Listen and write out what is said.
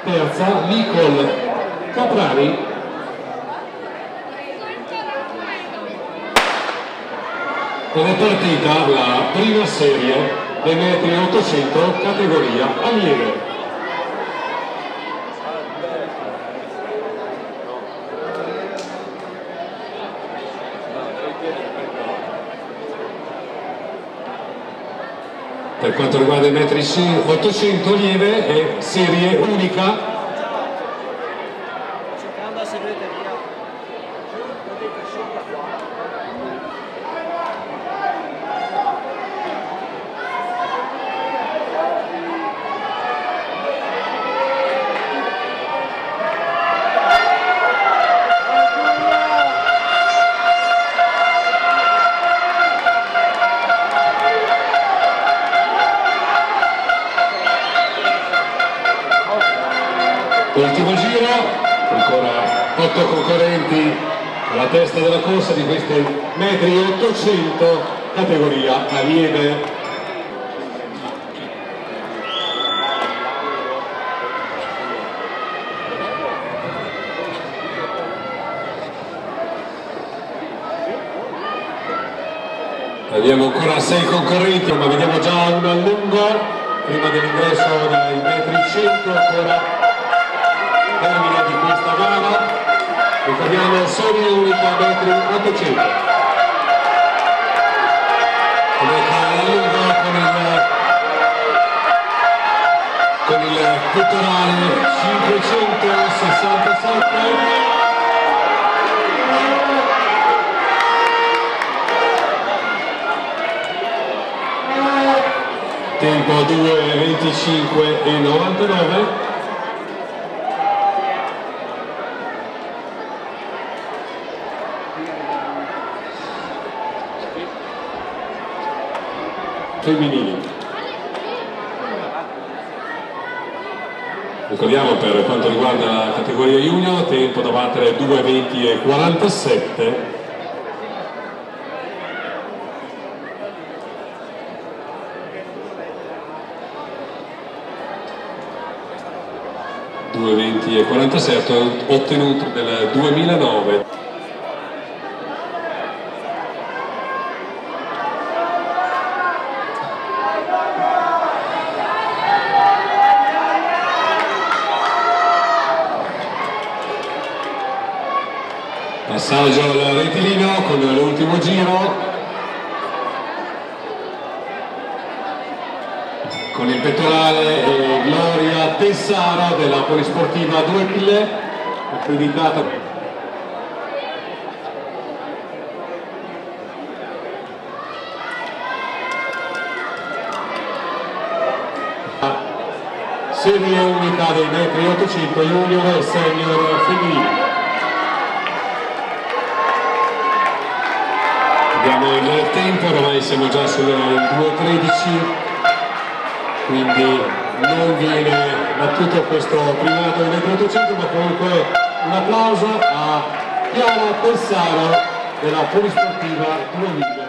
terza Nicole Caprari. Ed è partita la prima serie dei metri 800 categoria allievo. Per quanto riguarda i metri 800 lieve è serie unica. Ultimo giro, ancora 8 concorrenti alla testa della corsa di questi metri 800 categoria allieve. Abbiamo ancora 6 concorrenti, ma vediamo già una lunga prima dell'ingresso dai metri 100 ancora. Termine di questa gara, ricordiamo serie unica metri 800. Come lunga con il pettorale 567. Tempo 2:25:99. Femminili. Ricordiamo per quanto riguarda la categoria junior, tempo da battere 2:20:47. Ottenuto nel 2009. Passaggio al rettilineo con l'ultimo giro, con il pettorale Gloria Tessaro della Polisportiva 2 accreditata. Serie unica dei metri 800 junior e senior femminili. Abbiamo il tempo, ormai siamo già sulle 2:13, quindi non viene battuto questo primato del metro 800, ma comunque un applauso a Chiara Tessaro della Polisportiva 2000.